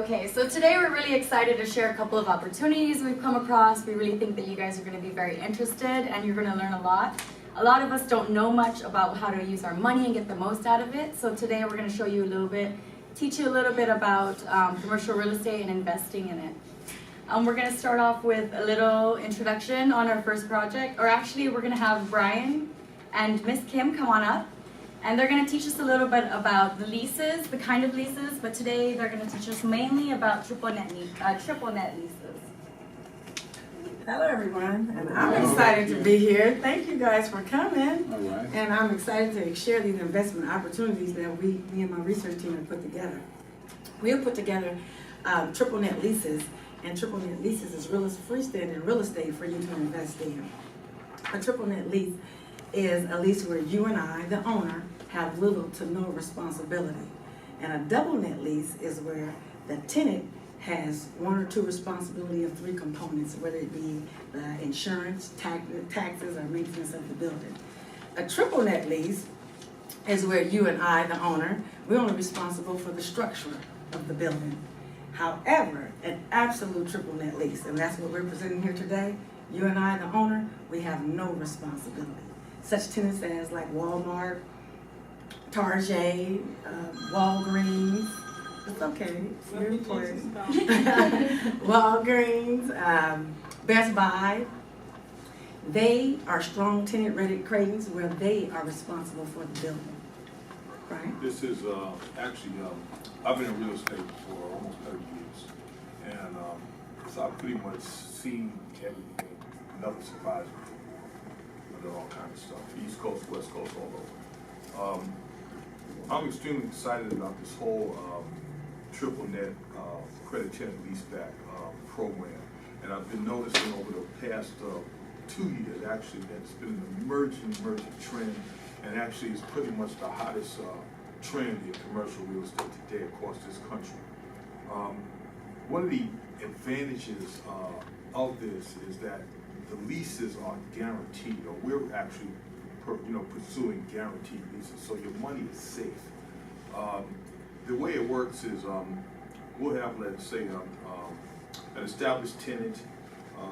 Okay, so today we're really excited to share a couple of opportunities we've come across. We really think that you guys are going to be very interested and you're going to learn a lot. A lot of us don't know much about how to use our money and get the most out of it. So today we're going to show you a little bit, teach you a little bit about commercial real estate and investing in it. We're going to start off with a little introduction on our first project, or actually we're going to have Brian and Miss Kim come on up. And they're going to teach us a little bit about the leases, the kind of leases, but today they're going to teach us mainly about triple net leases. Hello everyone, and I'm excited to be here. Thank you guys for coming. All right. And I'm excited to share these investment opportunities that me and my research team have put together. We have put together triple net leases, and triple net leases is freestanding real estate for you to invest in. A triple net lease is a lease where you and I, the owner, have little to no responsibility. And a double net lease is where the tenant has one or two responsibility of three components, whether it be the insurance, taxes, or maintenance of the building. A triple net lease is where you and I, the owner, we're only responsible for the structure of the building. However, an absolute triple net lease, and that's what we're presenting here today, you and I, the owner, we have no responsibility. Such tenants as like Walmart, Target, Walgreens, it's okay, you're important. Walgreens, Best Buy, they are strong tenant rated cratons where they are responsible for the building, right? This is actually, I've been in real estate for almost 30 years. And so I've pretty much seen everything, nothing surprised me. All kinds of stuff, East Coast, West Coast, all over. I'm extremely excited about this whole triple net credit tenant leaseback program, and I've been noticing over the past 2 years actually that it's been an emerging trend, and actually it's pretty much the hottest trend in commercial real estate today across this country. One of the advantages of this is that the leases are guaranteed, or we're actually pursuing guaranteed leases, so your money is safe. The way it works is we'll have, let's say, an established tenant,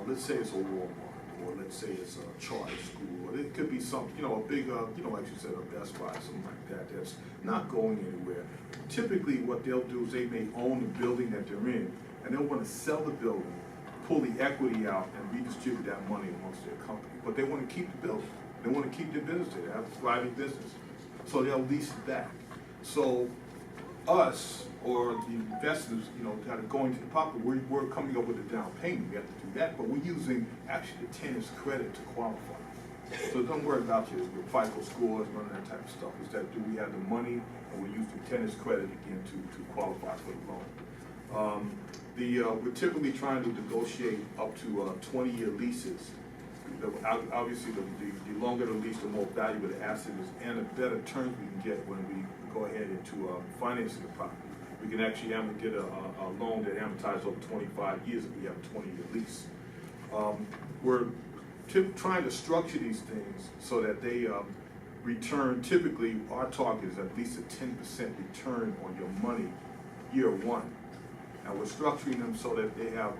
let's say it's a Walmart, or let's say it's a charter school, or it could be something, a big, like you said, a Best Buy, something like that, that's not going anywhere. Typically what they'll do is they may own the building that they're in, and they'll want to sell the building, pull the equity out, and redistribute that money amongst their company. But they want to keep the building. They want to keep their business there. They have a thriving business. So they'll lease it back. So us, or the investors, kind of going to the property, we're coming up with a down payment. We have to do that, but we're using actually the tenant's credit to qualify. So don't worry about your FICO scores, none of that type of stuff. Is that do we have the money, and we use the tenant's credit again to qualify for the loan. We're typically trying to negotiate up to 20-year leases. Obviously, the longer the lease, the more valuable the asset is, and the better terms we can get when we go ahead into financing the property. We can actually get a loan that amortizes over 25 years if we have a 20-year lease. We're trying to structure these things so that they return. Typically, our target is at least a 10% return on your money year one. And we're structuring them so that they have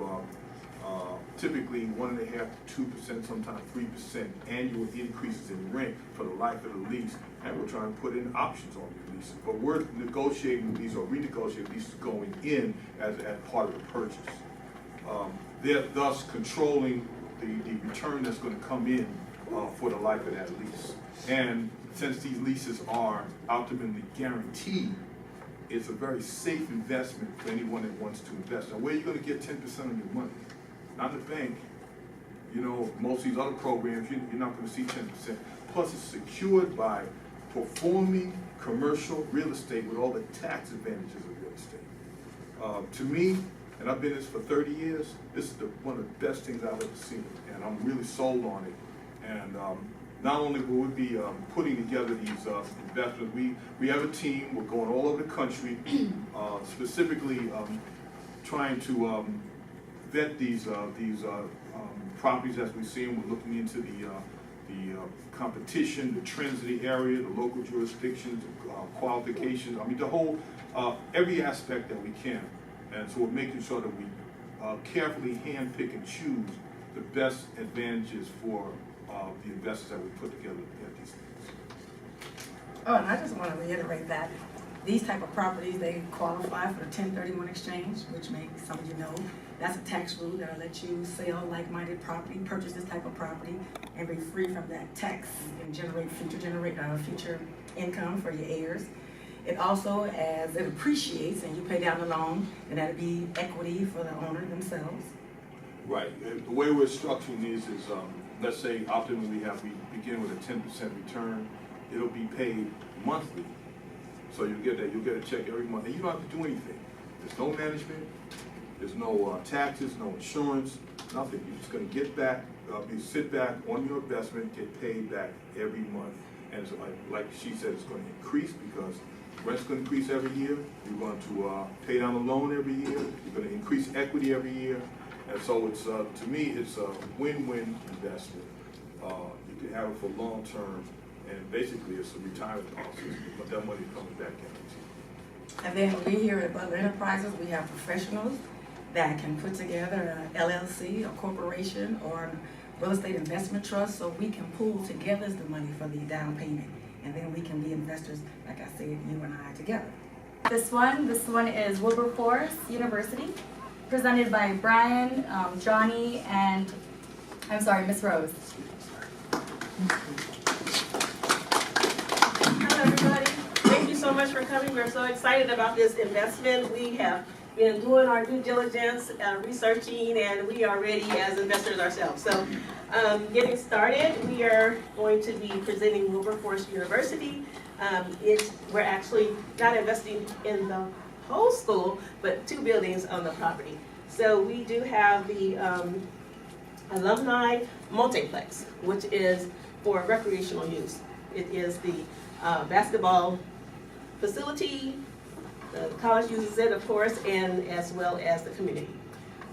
typically 1.5% to 2%, sometimes 3% annual increases in rent for the life of the lease. And we're trying to put in options on your leases. But we're negotiating these or renegotiating leases going in as part of the purchase. They're thus controlling the return that's going to come in for the life of that lease. And since these leases are ultimately guaranteed, it's a very safe investment for anyone that wants to invest. Now, where are you going to get 10% of your money? Not in the bank. Most of these other programs, you're not going to see 10%. Plus, it's secured by performing commercial real estate with all the tax advantages of real estate. To me, and I've been in this for 30 years, this is one of the best things I've ever seen, and I'm really sold on it. And not only will we be putting together these investments, we have a team. We're going all over the country, specifically trying to vet these properties as we see them. We're looking into the competition, the trends in the area, the local jurisdictions, qualifications. I mean, the whole every aspect that we can. And so we're making sure that we carefully handpick and choose the best advantages for the investors that we put together at these things. Oh, and I just want to reiterate that these type of properties, they qualify for the 1031 exchange, which makes some of you know, that's a tax rule that'll let you sell like-minded property, purchase this type of property, and be free from that tax and generate future income for your heirs. It also, as it appreciates and you pay down the loan, and that'll be equity for the owner themselves. Right. And the way we're structuring these is, let's say optimally we begin with a 10% return. It'll be paid monthly. So you'll get a check every month, and you don't have to do anything. There's no management, there's no taxes, no insurance, nothing. You're just going to get back, you sit back on your investment, get paid back every month. And so like she said, it's going to increase because rent's going to increase every year. You're going to pay down a loan every year. You're going to increase equity every year. And so it's, to me, it's a win-win investment. You can have it for long term, and basically it's a retirement policy, but that money comes back guaranteed. And then we here at Butler Enterprises, we have professionals that can put together an LLC, a corporation, or a real estate investment trust, so we can pool together the money for the down payment. And then we can be investors, like I said, you and I together. This one is Wilberforce University, presented by Brian, Johnny, and Miss Rose. Hello, everybody. Thank you so much for coming. We're so excited about this investment. We have been doing our due diligence, researching, and we are ready as investors ourselves. So, getting started, we are going to be presenting Wilberforce University. We're actually not investing in the whole school, but 2 buildings on the property. So we do have the alumni multiplex, which is for recreational use. It is the basketball facility, the college uses it, of course, and as well as the community.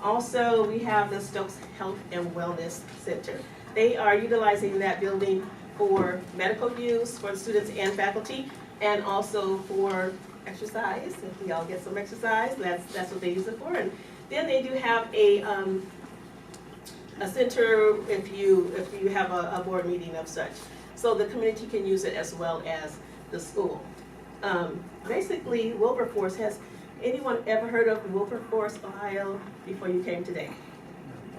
Also, we have the Stokes Health and Wellness Center. They are utilizing that building for medical use for the students and faculty, and also for exercise. If we all get some exercise, that's what they use it for. And then they do have a center if you have a board meeting of such. So the community can use it as well as the school. Basically, Wilberforce, has anyone ever heard of Wilberforce, Ohio before you came today?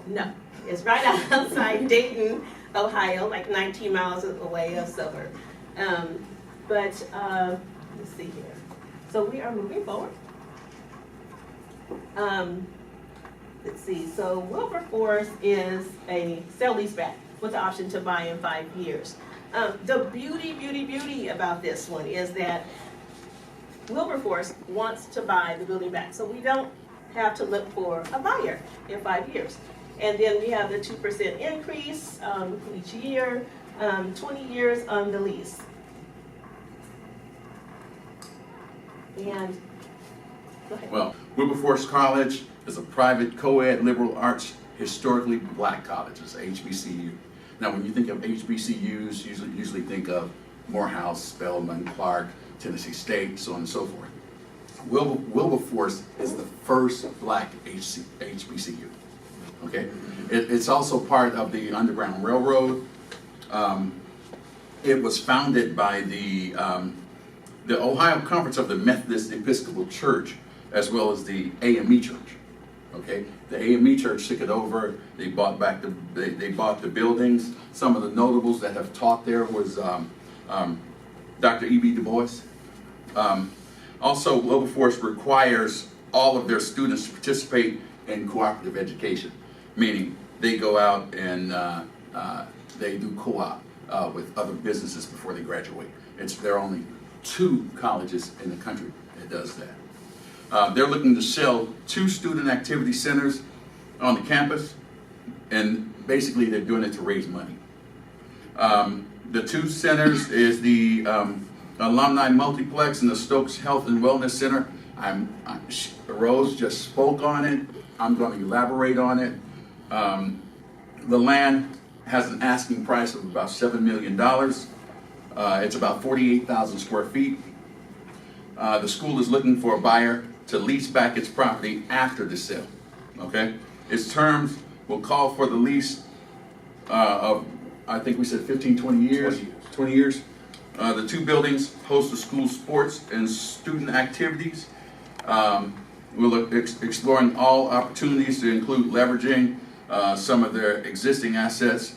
No. It's right outside Dayton, Ohio, like 19 miles away of Silver. Let's see here. So we are moving forward. Let's see, so Wilberforce is a sale-leaseback with the option to buy in 5 years. The beauty about this one is that Wilberforce wants to buy the building back, so we don't have to look for a buyer in 5 years. And then we have the 2% increase each year, 20 years on the lease. And go ahead. Well, Wilberforce College is a private co-ed liberal arts historically black college. It's a HBCU. Now, when you think of HBCUs, you usually think of Morehouse, Spelman, Clark, Tennessee State, so on and so forth. Wilberforce is the first black HBCU. Okay, it's also part of the Underground Railroad. It was founded by the Ohio Conference of the Methodist Episcopal Church, as well as the AME Church. Okay, the AME Church took it over. They bought back they bought the buildings. Some of the notables that have taught there was Dr. E.B. Du Bois. Also, Wilberforce requires all of their students to participate in cooperative education, meaning they go out and they do co-op with other businesses before they graduate. There are only 2 colleges in the country that does that. They're looking to sell 2 student activity centers on the campus, and basically they're doing it to raise money. The 2 centers is the Alumni Multiplex and the Stokes Health and Wellness Center. Rose just spoke on it. I'm going to elaborate on it. The land has an asking price of about $7 million. It's about 48,000 square feet. The school is looking for a buyer to lease back its property after the sale, okay? Its terms will call for the lease of, I think we said 15, 20 years? 20 years. 20 years. The two buildings host the school sports and student activities. We're exploring all opportunities to include leveraging some of their existing assets.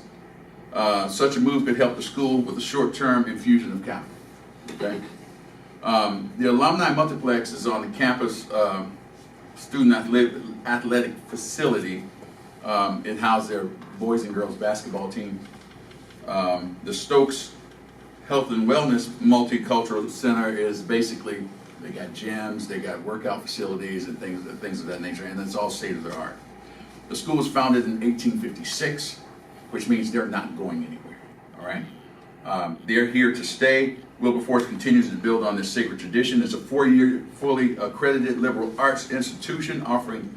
Such a move could help the school with a short-term infusion of capital. Okay. The alumni multiplex is on the campus student athletic facility. It houses their boys and girls basketball team. The Stokes Health and Wellness Multicultural Center is basically, they got gyms, they got workout facilities and things of that nature, and it's all state of the art. The school was founded in 1856, which means they're not going anywhere, all right? They're here to stay. Wilberforce continues to build on this sacred tradition. It's a 4-year, fully accredited liberal arts institution offering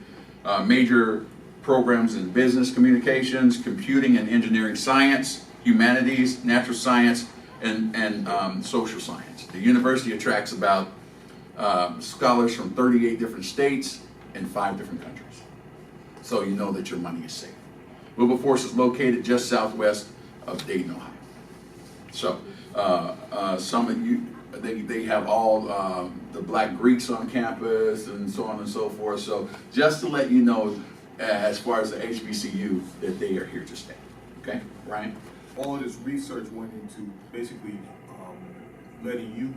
major programs in business communications, computing and engineering science, humanities, natural science, and social science. The university attracts about scholars from 38 different states and 5 different countries. So you know that your money is safe. Wilberforce is located just southwest of Dayton, Ohio. So some of you, they have all the Black Greeks on campus and so on and so forth. So just to let you know, as far as the HBCU, that they are here to stay. Okay, Ryan? All of this research went into basically letting you,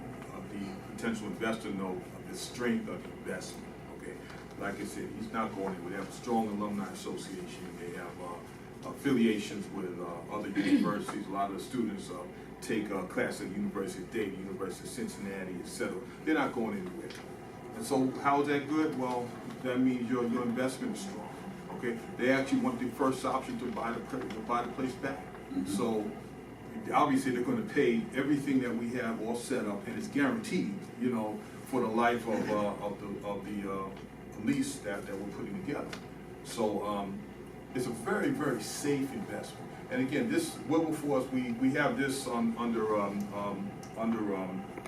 the potential investor, know of the strength of the investment. Okay, like I said, he's not going anywhere. They have a strong alumni association. They have affiliations with other universities. A lot of the students take classes at University of Dayton, University of Cincinnati, etc. They're not going anywhere. And so, how is that good? Well, that means your investment is strong. Okay, they actually want the first option to buy the place back. Mm-hmm. So obviously they're going to pay everything that we have all set up, and it's guaranteed, you know, for the life of the lease that we're putting together. So it's a very, very safe investment. And again, this Wilberforce, we have this under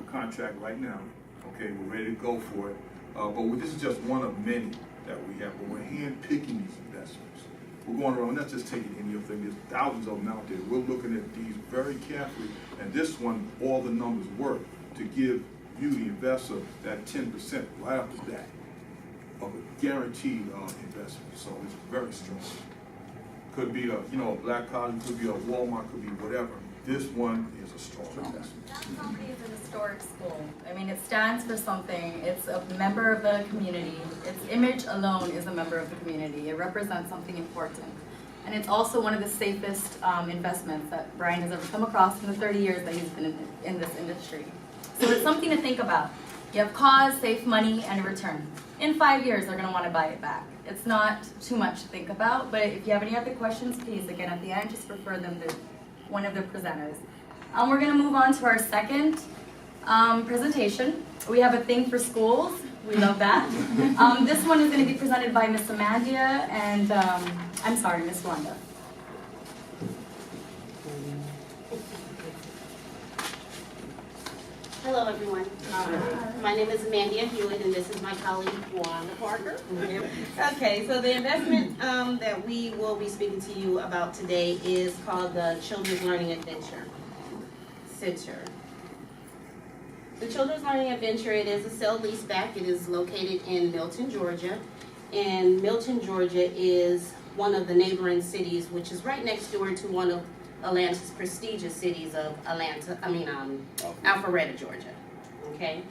contract right now. Okay, we're ready to go for it. But this is just one of many that we have. But we're hand picking these investments. We're going around, we're not just taking any of them. There's thousands of them out there. We're looking at these very carefully, and this one, all the numbers work to give you, the investor, that 10% right off the bat of a guaranteed investment. So it's very strong. Could be a Black College, could be a Walmart, could be whatever. This one is a strong investment. That property is a historic school. I mean, it stands for something. It's a member of the community. Its image alone is a member of the community. It represents something important. And it's also one of the safest investments that Brian has ever come across in the 30 years that he's been in this industry. So it's something to think about. You have cause, save money, and a return. In 5 years, they're going to want to buy it back. It's not too much to think about, but if you have any other questions, please, again, at the end, just refer them to one of the presenters. We're going to move on to our second presentation. We have a thing for schools. We love that. This one is going to be presented by Miss Amandia and, Miss Wanda. Hello, everyone. My name is Amandia Hewitt, and this is my colleague, Wanda Parker. Okay, so the investment that we will be speaking to you about today is called the Children's Learning Adventure Center. The Children's Learning Adventure, it is a sale-leaseback. It is located in Milton, Georgia. And Milton, Georgia is one of the neighboring cities, which is right next door to one of Atlanta's prestigious cities of Alpharetta, Georgia. Okay.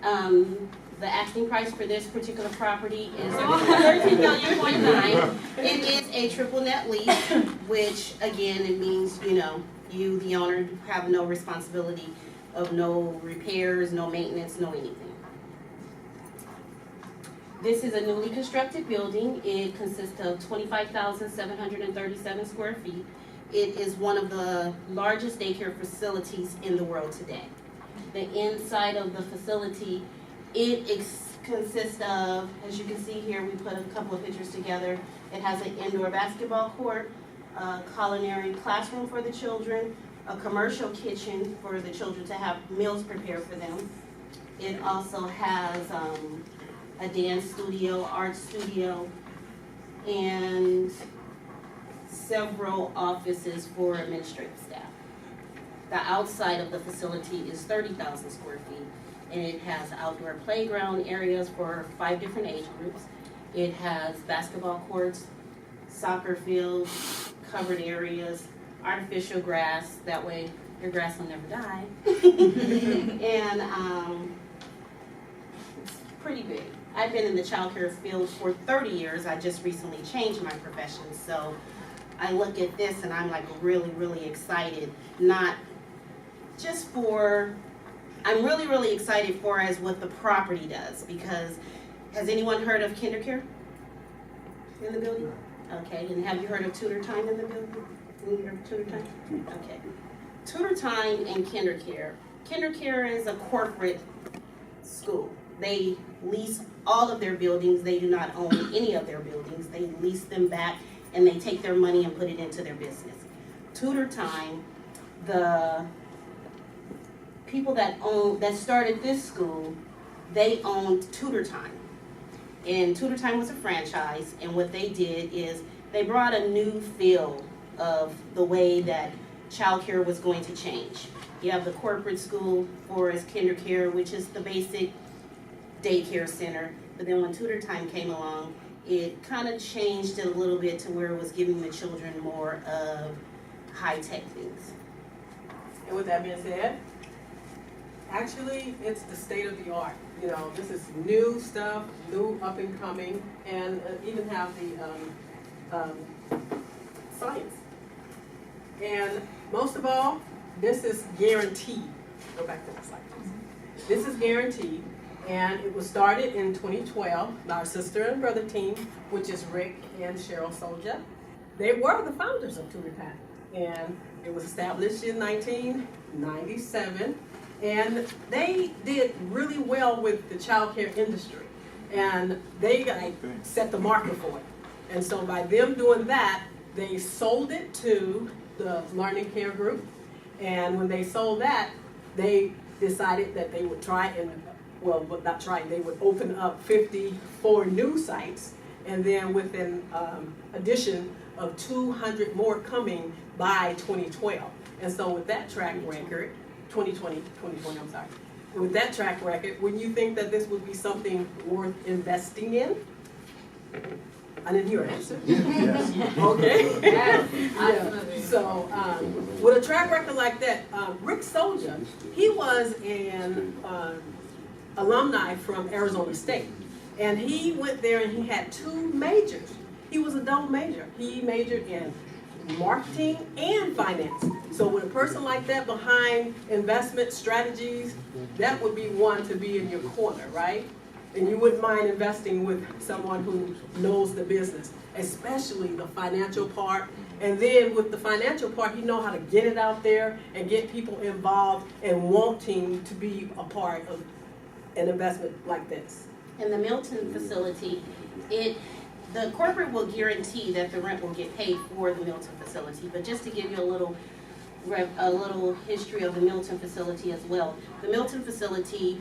The asking price for this particular property is $13.9. It is a triple net lease, which again, it means, you, the owner, have no responsibility of no repairs, no maintenance, no anything. This is a newly constructed building. It consists of 25,737 square feet. It is one of the largest daycare facilities in the world today. The inside of the facility, it consists of, as you can see here, we put a couple of pictures together. It has an indoor basketball court, a culinary classroom for the children, a commercial kitchen for the children to have meals prepared for them. It also has a dance studio, art studio, and several offices for administrative staff. The outside of the facility is 30,000 square feet, and it has outdoor playground areas for 5 different age groups. It has basketball courts, soccer fields, covered areas, artificial grass, that way your grass will never die. And it's pretty big. I've been in the childcare field for 30 years. I just recently changed my profession, so I look at this and I'm like really, really excited. Not just for, I'm really, really excited for as what the property does, because has anyone heard of KinderCare in the building? Okay, and have you heard of Tutor Time in the building? Have you heard of Tutor Time? Okay. Tutor Time and KinderCare. KinderCare is a corporate school. They lease all of their buildings. They do not own any of their buildings. They lease them back and they take their money and put it into their business. Tutor Time, the people that started this school, they owned Tutor Time. And Tutor Time was a franchise, and what they did is they brought a new feel of the way that childcare was going to change. You have the corporate school for as KinderCare, which is the basic daycare center, but then when Tutor Time came along, it kind of changed it a little bit to where it was giving the children more of high-tech things. And with that being said, actually, it's the state of the art. You know, this is new stuff, new up and coming, and even have the science. And most of all, this is guaranteed. Go back to the slide, please. This is guaranteed, and it was started in 2012 by our sister and brother team, which is Rick and Cheryl Soldier. They were the founders of Tutor Time, and it was established in 1997. And they did really well with the child care industry, and they set the market for it. And so by them doing that, they sold it to the Learning Care Group. And when they sold that, they decided that they would try and, well, not try, they would open up 54 new sites, and then with an addition of 200 more coming by 2012. And so with that track record, 2020, I'm sorry. With that track record, wouldn't you think that this would be something worth investing in? I didn't hear an answer. Yes. Okay. Yes, Yeah. absolutely. So, with a track record like that, Rick Soldier, he was an alumni from Arizona State. And he went there and he had 2 majors. He was a double major. He majored in marketing and finance. So with a person like that behind investment strategies, that would be one to be in your corner, right? And you wouldn't mind investing with someone who knows the business, especially the financial part. And then with the financial part, you know how to get it out there and get people involved and wanting to be a part of an investment like this. In the Milton facility, the corporate will guarantee that the rent will get paid for the Milton facility, but just to give you a little history of the Milton facility as well. The Milton facility,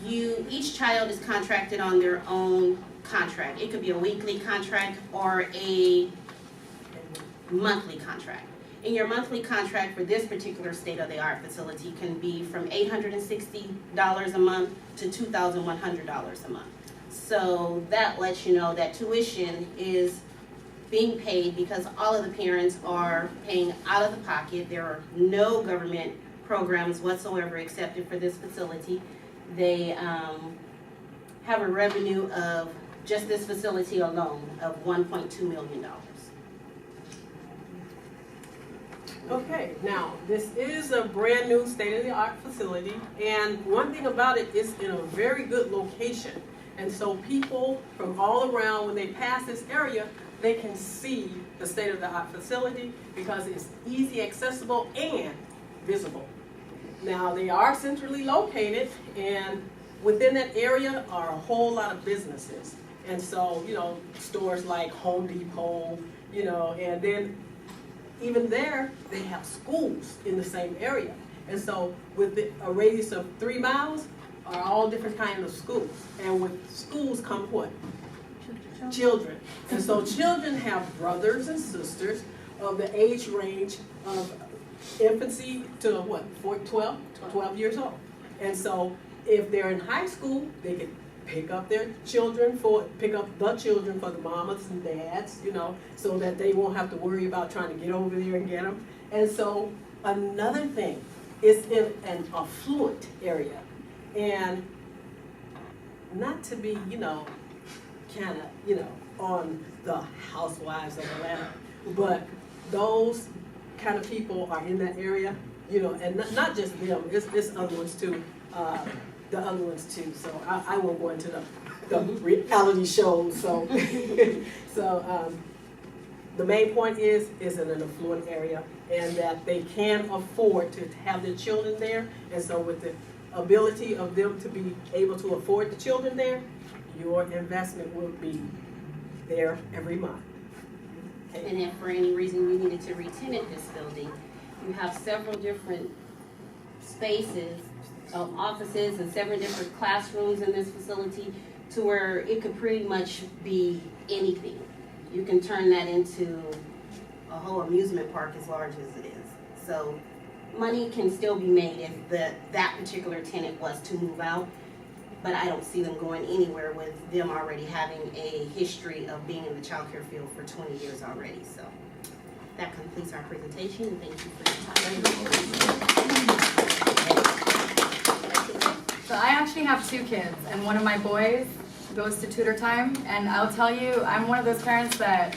each child is contracted on their own contract. It could be a weekly contract or a monthly contract. And your monthly contract for this particular state-of-the-art facility can be from $860 a month to $2,100 a month. So that lets you know that tuition is being paid because all of the parents are paying out of the pocket. There are no government programs whatsoever accepted for this facility. They have a revenue of just this facility alone of $1.2 million. Okay, now, this is a brand new state-of-the-art facility, and one thing about it is in a very good location. And so people from all around, when they pass this area, they can see the state-of-the-art facility because it's easy, accessible, and visible. Now, they are centrally located, and within that area are a whole lot of businesses. And so, you know, stores like Home Depot, you know, and then even there, they have schools in the same area. And so with a radius of 3 miles, are all different kinds of schools. And with schools come what? Children. And so children have brothers and sisters of the age range of infancy to what, 12 years old. And so if they're in high school, they can pick up the children for the mamas and dads, you know, so that they won't have to worry about trying to get over there and get them. And so another thing is in an affluent area. And not to be, you know, kind of, you know, on the housewives of Atlanta, but those kind of people are in that area, you know, and not just them, it's other ones too, the other ones too. So I won't go into the reality shows. So, the main point is in an affluent area, and that they can afford to have their children there. And so with the ability of them to be able to afford the children there, your investment will be there every month. Okay. And if for any reason you needed to re-tenant this building, you have several different spaces, offices and several different classrooms in this facility to where it could pretty much be anything. You can turn that into a whole amusement park as large as it is. So money can still be made if that particular tenant was to move out, but I don't see them going anywhere with them already having a history of being in the child care field for 20 years already. So that completes our presentation, and thank you for your time. So I actually have 2 kids, and one of my boys goes to tutor time, and I'll tell you, I'm one of those parents that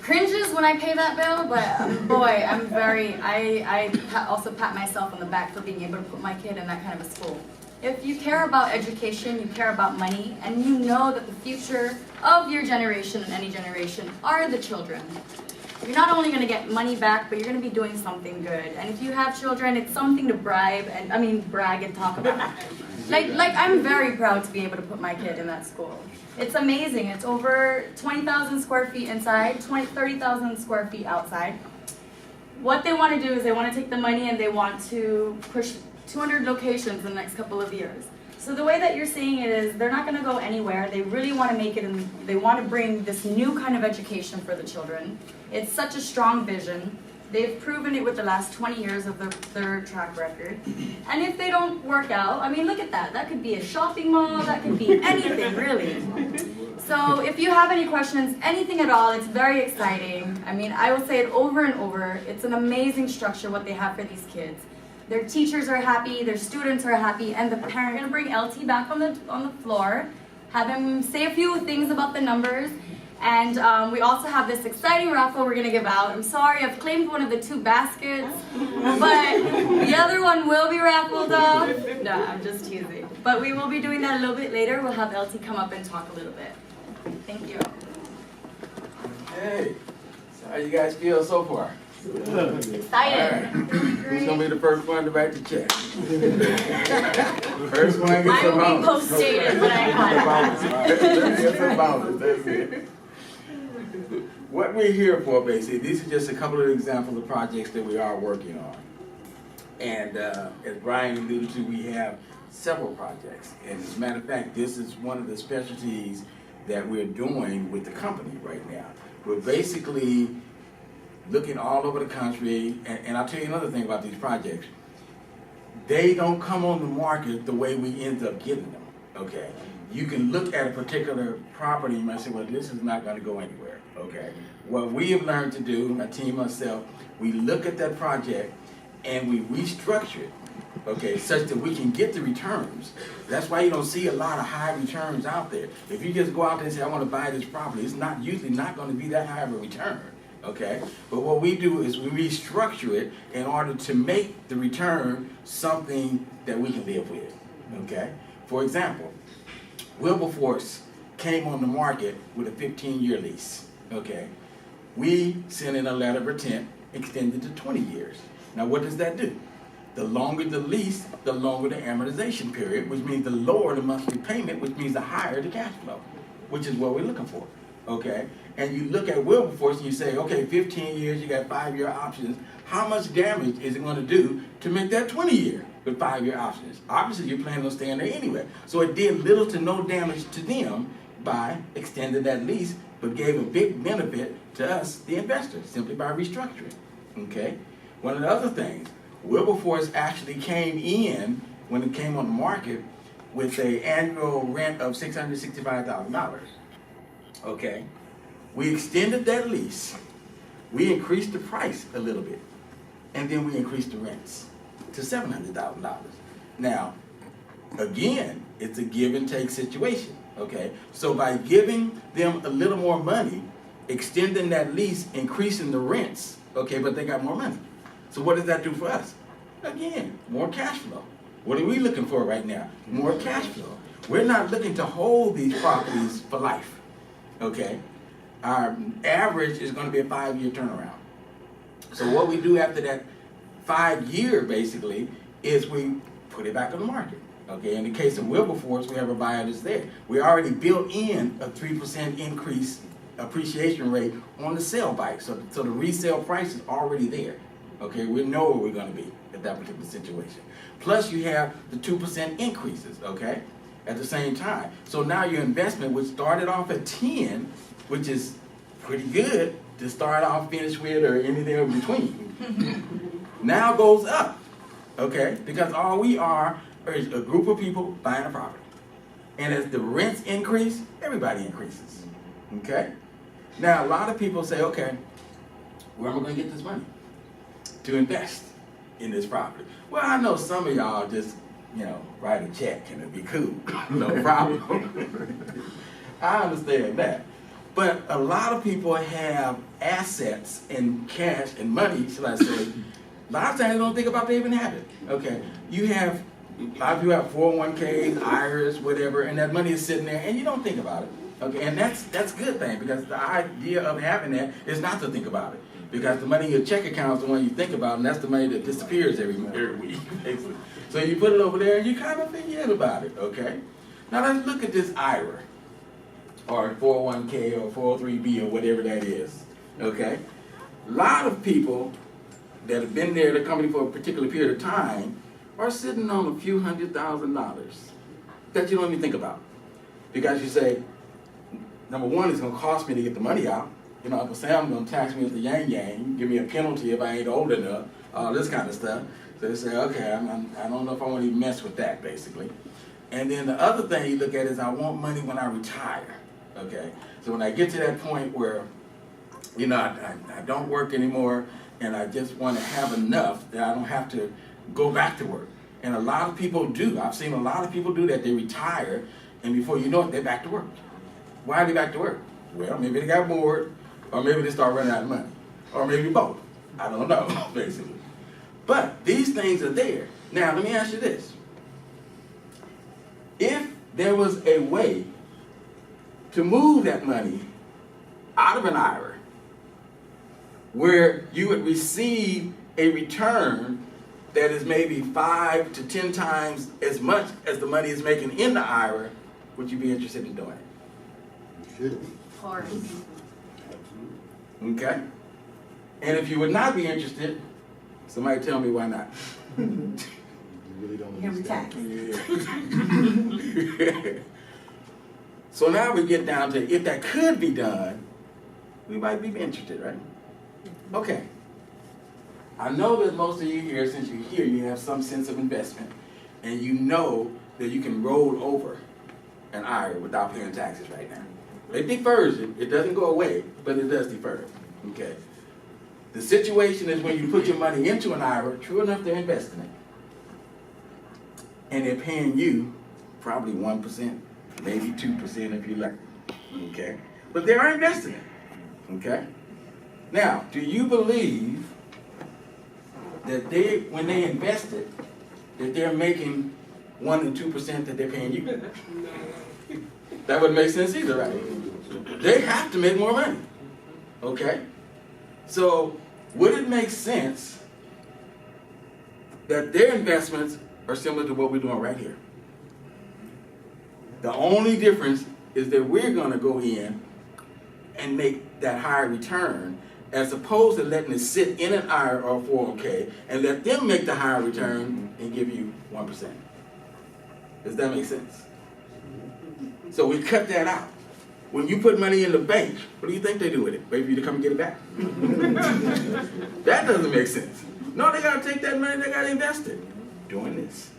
cringes when I pay that bill, but boy, I also pat myself on the back for being able to put my kid in that kind of a school. If you care about education, you care about money, and you know that the future of your generation and any generation are the children, you're not only going to get money back, but you're going to be doing something good. And if you have children, it's something to brag and talk about. Like I'm very proud to be able to put my kid in that school. It's amazing. It's over 20,000 square feet inside, 30,000 square feet outside. What they want to do is they want to take the money and they want to push 200 locations in the next couple of years. So the way that you're seeing it is they're not going to go anywhere. They really want to make it, and they want to bring this new kind of education for the children. It's such a strong vision. They've proven it with the last 20 years of their track record. And if they don't work out, I mean, look at that. That could be a shopping mall. That could be anything, really. So if you have any questions, anything at all, it's very exciting. I mean, I will say it over and over. It's an amazing structure what they have for these kids. Their teachers are happy, their students are happy, and the parent. We're gonna bring LT back on the floor, have him say a few things about the numbers, and we also have this exciting raffle we're gonna give out. I'm sorry, I've claimed one of the 2 baskets, but the other one will be raffled off. No, I'm just teasing. But we will be doing that a little bit later. We'll have LT come up and talk a little bit. Thank you. Hey, so how you guys feel so far? Excited. All right. Who's gonna be the first one to write the check? First one gets I a will be bonus. post-dated when I got it. Gets a bonus. That's it. What we're here for, basically, these are just a couple of examples of projects that we are working on. And as Brian alluded to, we have several projects. And as a matter of fact, this is one of the specialties that we're doing with the company right now. We're basically looking all over the country, and I'll tell you another thing about these projects. They don't come on the market the way we end up getting them, okay? You can look at a particular property and you might say, well, this is not gonna go anywhere, okay? What we have learned to do, my team, myself, we look at that project and we restructure it, okay, such that we can get the returns. That's why you don't see a lot of high returns out there. If you just go out there and say, I wanna buy this property, it's usually not gonna be that high of a return. Okay, but what we do is we restructure it in order to make the return something that we can live with. Okay, for example, Wilberforce came on the market with a 15-year lease. Okay, we sent in a letter of intent extended to 20 years. Now, what does that do? The longer the lease, the longer the amortization period, which means the lower the monthly payment, which means the higher the cash flow, which is what we're looking for. Okay, and you look at Wilberforce and you say, okay, 15 years, you got 5-year options. How much damage is it going to do to make that 20-year? with 5-year options. Obviously, you're planning on staying there anyway. So it did little to no damage to them by extending that lease, but gave a big benefit to us, the investors, simply by restructuring. Okay? One of the other things, Wilberforce actually came in when it came on the market with an annual rent of $665,000. Okay? We extended that lease. We increased the price a little bit, and then we increased the rents to $700,000. Now, again, it's a give and take situation, okay? So by giving them a little more money, extending that lease, increasing the rents, okay, but they got more money. So what does that do for us? Again, more cash flow. What are we looking for right now? More cash flow. We're not looking to hold these properties for life, okay? Our average is going to be a 5-year turnaround. So what we do after that 5-year, basically, is we put it back on the market. Okay, in the case of Wilberforce, we have a buyer that's there. We already built in a 3% increase appreciation rate on the sale bike, so the resale price is already there. Okay, we know where we're going to be at that particular situation. Plus, you have the 2% increases. Okay, at the same time. So now your investment, which started off at 10, which is pretty good to start off, finish with, or anything in between, now goes up. Okay, because all we are is a group of people buying a property. And as the rents increase, everybody increases. Okay? Now, a lot of people say, okay, where am I going to get this money to invest in this property? Well, I know some of y'all just, write a check and it'll be cool. No problem. I understand that. But a lot of people have assets and cash and money, shall I say. A lot of times they don't think about they even have it. Okay? A lot of people have 401ks, IRAs, whatever, and that money is sitting there, and you don't think about it. Okay, and that's a good thing, because the idea of having that is not to think about it, because the money in your check account is the one you think about, and that's the money that disappears every week. So you put it over there, and you kind of forget about it. Okay. Now let's look at this IRA, or 401k, or 403b, or whatever that is. Okay. A lot of people that have been there at the company for a particular period of time are sitting on a few $100,000 that you don't even think about. Because you say, number one, it's going to cost me to get the money out. Uncle Sam's going to tax me with the yang, give me a penalty if I ain't old enough, all this kind of stuff. So they say, okay, I don't know if I want to even mess with that, basically. And then the other thing you look at is I want money when I retire. Okay? So when I get to that point where, I don't work anymore, and I just want to have enough that I don't have to go back to work. And a lot of people do. I've seen a lot of people do that. They retire, and before you know it, they're back to work. Why are they back to work? Well, maybe they got bored, or maybe they start running out of money, or maybe both. I don't know, basically. But these things are there. Now, let me ask you this. If there was a way to move that money out of an IRA where you would receive a return that is maybe 5 to 10 times as much as the money is making in the IRA, would you be interested in doing it? You should be. Of course. Okay? And if you would not be interested, somebody tell me why not. You really don't Every understand. tax. Yeah. So now we get down to, if that could be done, we might be interested, right? Okay. I know that most of you here, since you're here, you have some sense of investment, and you know that you can roll over an IRA without paying taxes right now. It defers it. It doesn't go away, but it does defer it. Okay. The situation is when you put your money into an IRA, true enough, they're investing it. And they're paying you probably 1%, maybe 2% if you like. Okay. But they are investing it. Okay. Now, do you believe that when they invest it, that they're making 1 to 2% that they're paying you? That wouldn't make sense either, right? They have to make more money. Okay? So, would it make sense that their investments are similar to what we're doing right here? The only difference is that we're going to go in and make that higher return as opposed to letting it sit in an IRA or 401k and let them make the higher return and give you 1%. Does that make sense? So we cut that out. When you put money in the bank, what do you think they do with it? Wait for you to come and get it back? That doesn't make sense. No, they gotta take that money, they gotta invest it. Doing this,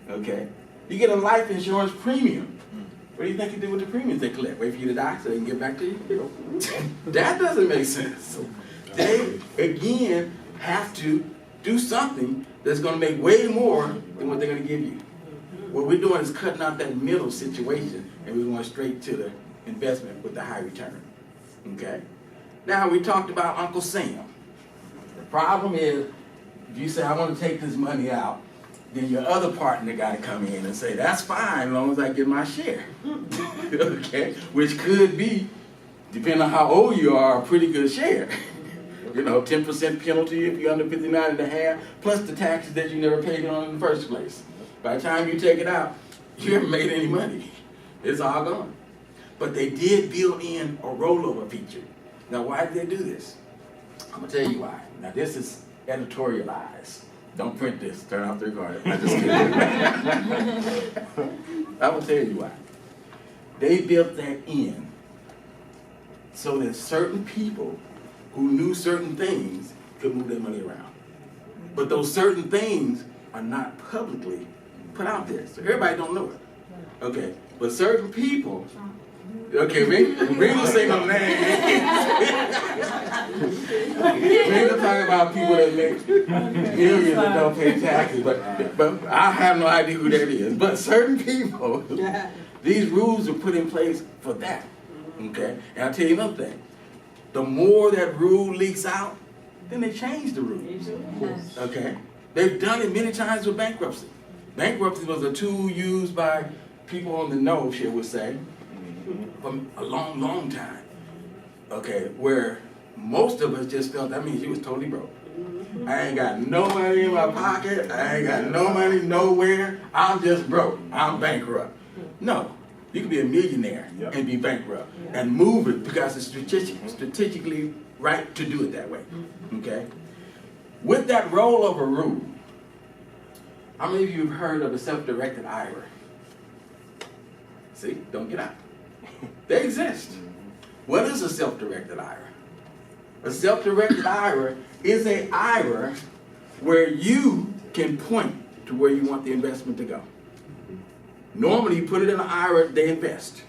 okay? You get a life insurance premium. What do you think you do with the premiums they collect? Wait for you to die so they can get back to you? That doesn't make sense. They, again, have to do something that's gonna make way more than what they're gonna give you. What we're doing is cutting out that middle situation and we're going straight to the investment with the high return, okay? Now we talked about Uncle Sam. The problem is, if you say, I want to take this money out, then your other partner got to come in and say, that's fine as long as I get my share, okay? Which could be, depending on how old you are, a pretty good share. You know, 10% penalty if you're under 59 and a half, plus the taxes that you never paid on in the first place. By the time you take it out, you haven't made any money. It's all gone. But they did build in a rollover feature. Now, why did they do this? I'm gonna tell you why. Now, this is editorialized. Don't print this. Turn off the recorder. I'm just kidding. I'm gonna tell you why. They built that in so that certain people who knew certain things could move their money around. But those certain things are not publicly put out there, so everybody don't know it. Okay, but certain people, okay, we ain't say no names. We ain't gonna talk about people that make millions and don't pay taxes, but I have no idea who that is. But certain people, these rules are put in place for that. Okay, and I'll tell you another thing. The more that rule leaks out, then they change the rules. Okay, they've done it many times with bankruptcy. Bankruptcy was a tool used by people on the know, shall we say, for a long, long time. Okay, where most of us just felt that means you was totally broke. I ain't got no money in my pocket. I ain't got no money nowhere. I'm just broke. I'm bankrupt. No, you can be a millionaire and be bankrupt and move it because it's strategically right to do it that way. Okay, with that rollover rule. How many of you have heard of a self-directed IRA? See, don't get out. They exist. What is a self-directed IRA? A self-directed IRA is an IRA where you can point to where you want the investment to go. Normally, you put it in an IRA, they invest.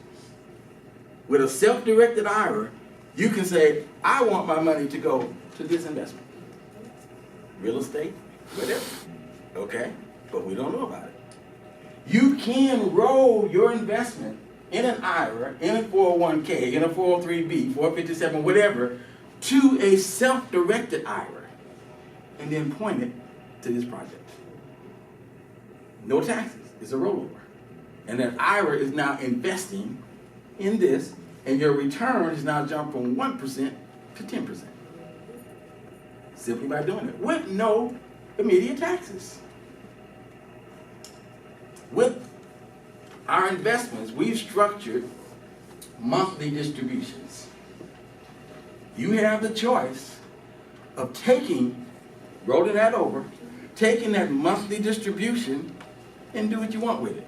With a self-directed IRA, you can say, I want my money to go to this investment. Real estate, whatever, okay? But we don't know about it. You can roll your investment in an IRA, in a 401k, in a 403b, 457, whatever, to a self-directed IRA, and then point it to this project. No taxes, it's a rollover. And that IRA is now investing in this, and your return is now jumped from 1% to 10%. Simply by doing it, with no immediate taxes. With our investments, we've structured monthly distributions. You have the choice of rolling that over, taking that monthly distribution and do what you want with it.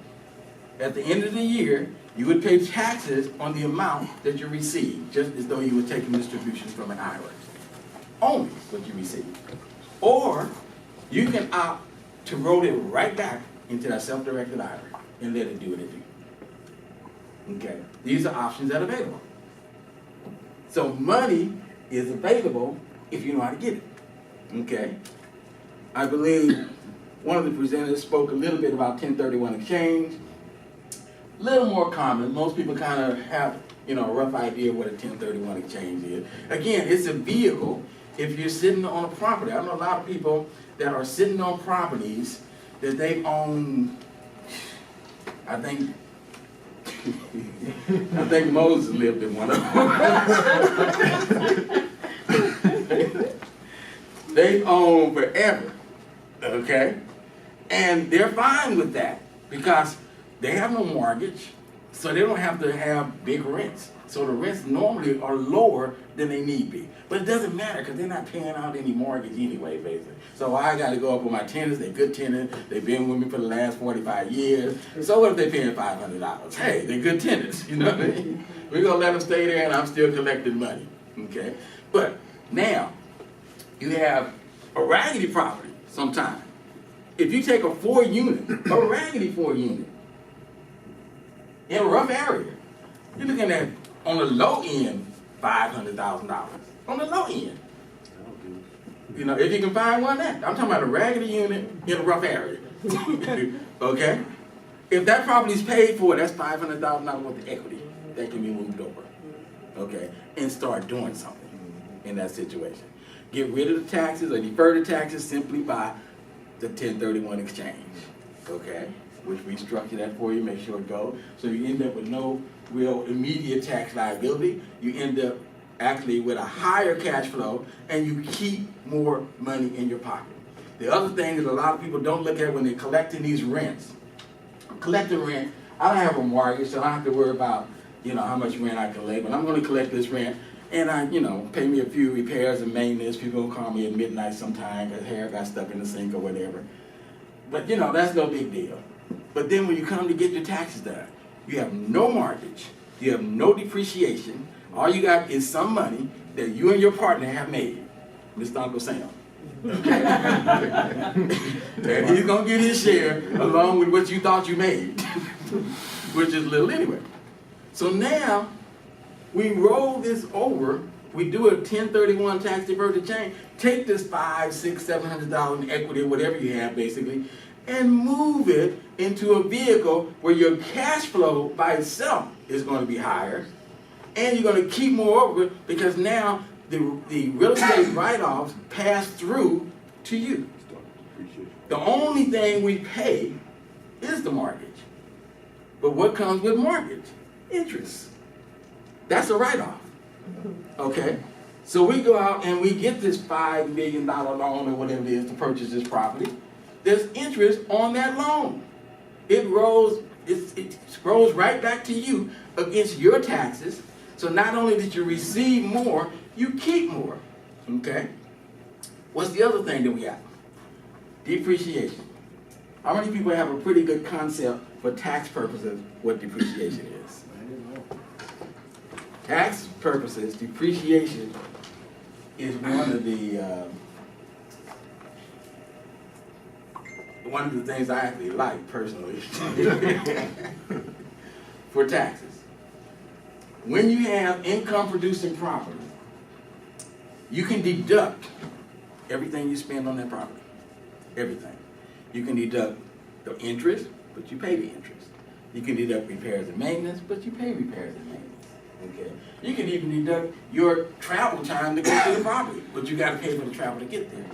At the end of the year, you would pay taxes on the amount that you receive, just as though you were taking distributions from an IRA. Only what you receive. Or you can opt to roll it right back into that self-directed IRA and let it do what it do. Okay, these are options that are available. So money is available if you know how to get it. Okay, I believe one of the presenters spoke a little bit about 1031 exchange. A little more common. Most people kind of have, a rough idea what a 1031 exchange is. Again, it's a vehicle if you're sitting on a property. I know a lot of people that are sitting on properties that they own. I think Moses lived in one of them. They've owned forever, okay? And they're fine with that because they have no mortgage, So they don't have to have big rents. So the rents normally are lower than they need be. But it doesn't matter because they're not paying out any mortgage anyway, basically. So I got to go up with my tenants. They're good tenants. They've been with me for the last 45 years. So what if they're paying $500? Hey, they're good tenants. You know what I mean? We're going to let them stay there and I'm still collecting money. Okay? But now, you have a raggedy property sometime. If you take a 4-unit, a raggedy 4-unit, in a rough area, you're looking at, on the low end, $500,000. On the low end. You know, if you can find one that. I'm talking about a raggedy unit in a rough area. Okay? If that property's paid for, that's $500,000 worth of equity that can be moved over. Okay? And start doing something in that situation. Get rid of the taxes or defer the taxes simply by the 1031 exchange. Okay? Which we structure that for you, make sure it goes. So you end up with no real immediate tax liability. You end up actually with a higher cash flow and you keep more money in your pocket. The other thing is a lot of people don't look at when they're collecting these rents. Collecting rent, I don't have a mortgage, so I don't have to worry about, you know, how much rent I collect, but I'm going to collect this rent and I, you know, pay me a few repairs and maintenance. People will call me at midnight sometime because hair got stuck in the sink or whatever. But, you know, that's no big deal. But then when you come to get your taxes done, you have no mortgage, you have no depreciation, all you got is some money that you and your partner have made, Mr. Uncle Sam. And he's gonna get his share along with what you thought you made, which is little anyway. So now, we roll this over, we do a 1031 tax deferred exchange, take this $500, $600, $700 in equity or whatever you have basically, and move it into a vehicle where your cash flow by itself is going to be higher, and you're going to keep more of it because now the real estate write-offs pass through to you. The only thing we pay is the mortgage. But what comes with mortgage? Interest. That's a write-off. Okay? So we go out and we get this $5 million loan or whatever it is to purchase this property. There's interest on that loan. It rolls right back to you against your taxes. So not only did you receive more, you keep more. Okay? What's the other thing that we have? Depreciation. How many people have a pretty good concept for tax purposes what depreciation is? Tax purposes, depreciation is one of the things I actually like personally for taxes. When you have income producing property, you can deduct everything you spend on that property. Everything. You can deduct the interest, but you pay the interest. You can deduct repairs and maintenance, but you pay repairs and maintenance. Okay. You can even deduct your travel time to get to the property, but you got to pay for the travel to get there.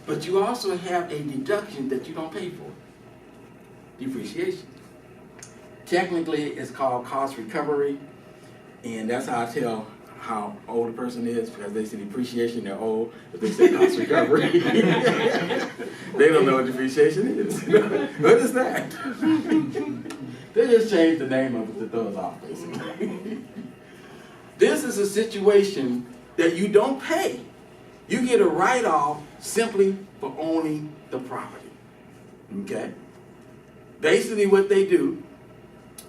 But you also have a deduction that you don't pay for. Depreciation. Technically, it's called cost recovery, and that's how I tell how old a person is, because they say depreciation, they're old. If they say cost recovery, they don't know what depreciation is. What is that? They just changed the name of it to throw us off, basically. This is a situation that you don't pay. You get a write-off simply for owning the property. Okay? Basically what they do,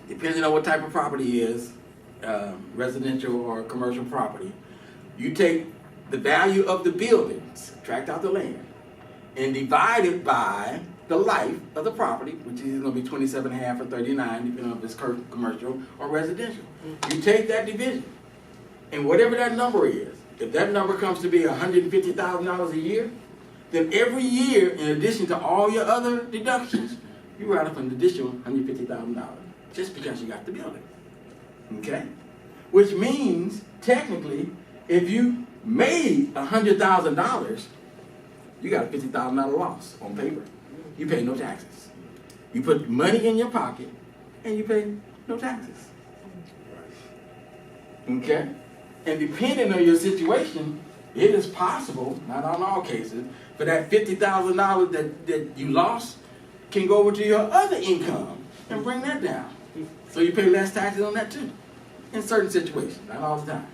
depending on what type of property it is, residential or commercial property, you take the value of the building, subtract out the land, and divide it by the life of the property, which is going to be 27.5 or 39, depending on if it's commercial or residential. You take that division, and whatever that number is, if that number comes to be $150,000 a year, then every year, in addition to all your other deductions, you write up an additional $150,000 just because you got the building. Okay? Which means, technically, if you made $100,000, you got a $50,000 loss on paper. You pay no taxes. You put money in your pocket, and you pay no taxes. Okay? And depending on your situation, it is possible, not on all cases, for that $50,000 that you lost can go over to your other income and bring that down. So you pay less taxes on that too, in certain situations, not all the time.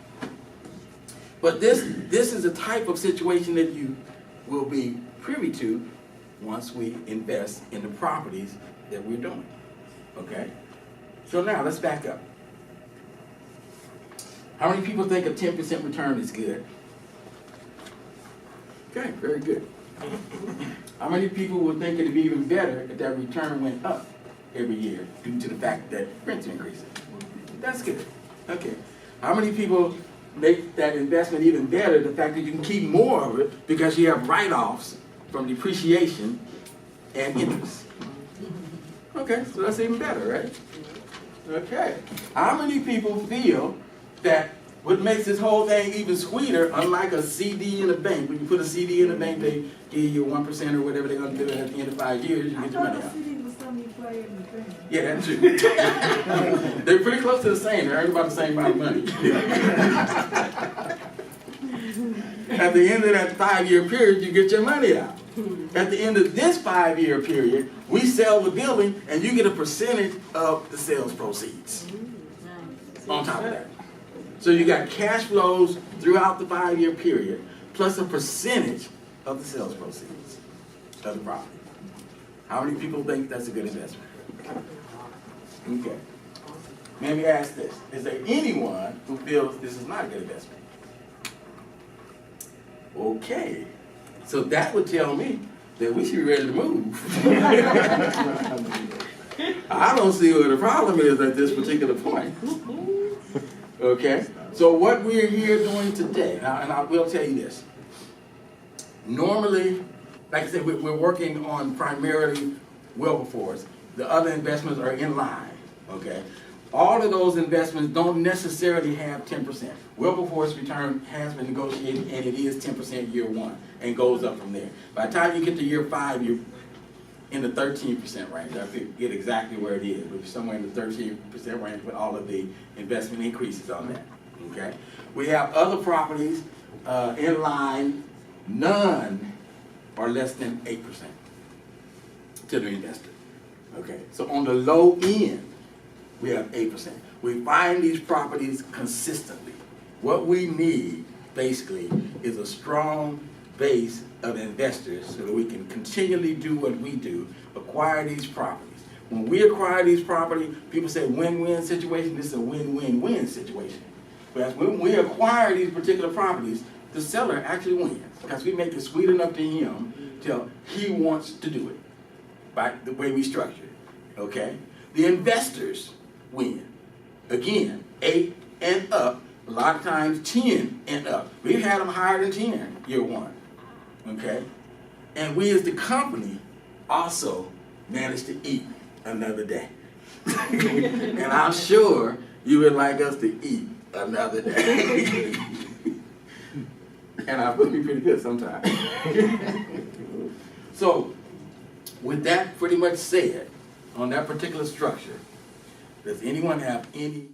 But this is a type of situation that you will be privy to once we invest in the properties that we're doing, okay? So now, let's back up. How many people think a 10% return is good? Okay, very good. How many people would think it'd be even better if that return went up every year due to the fact that rents are increasing? That's good. Okay. How many people make that investment even better, the fact that you can keep more of it because you have write-offs from depreciation and interest? Okay, so that's even better, right? Okay. How many people feel that what makes this whole thing even sweeter, unlike a CD in a bank, when you put a CD in the bank, they give you 1% or whatever they're going to do, and at the end of 5 years, you get your money out. Yeah, that's true. They're pretty close to the same. They're about the same amount of money. At the end of that 5-year period, you get your money out. At the end of this 5-year period, we sell the building, and you get a percentage of the sales proceeds on top of that. So you got cash flows throughout the 5-year period, plus a percentage of the sales proceeds of the property. How many people think that's a good investment? Okay. Let me ask this. Is there anyone who feels this is not a good investment? Okay. So that would tell me that we should be ready to move. I don't see what the problem is at this particular point. Okay? So what we're here doing today, and I will tell you this. Normally, like I said, we're working on primarily Wilberforce. The other investments are in line, okay? All of those investments don't necessarily have 10%. Wilberforce return has been negotiated, and it is 10% year 1, and goes up from there. By the time you get to year 5, you're in the 13% range. I forget exactly where it is, but you're somewhere in the 13% range with all of the investment increases on that, okay? We have other properties in line, none are less than 8% to the investor. Okay, so on the low end, we have 8%. We find these properties consistently. What we need, basically, is a strong base of investors so that we can continually do what we do, acquire these properties. When we acquire these properties, people say win-win situation. This is a win-win-win situation. But when we acquire these particular properties, the seller actually wins because we make it sweet enough to him till he wants to do it by the way we structure it, okay? The investors win. Again, 8 and up, a lot of times 10 and up. We've had them higher than 10 year 1, okay? And we as the company also managed to eat another day. And I'm sure you would like us to eat another day. And I would be pretty good sometimes. So, with that pretty much said, on that particular structure, does anyone have any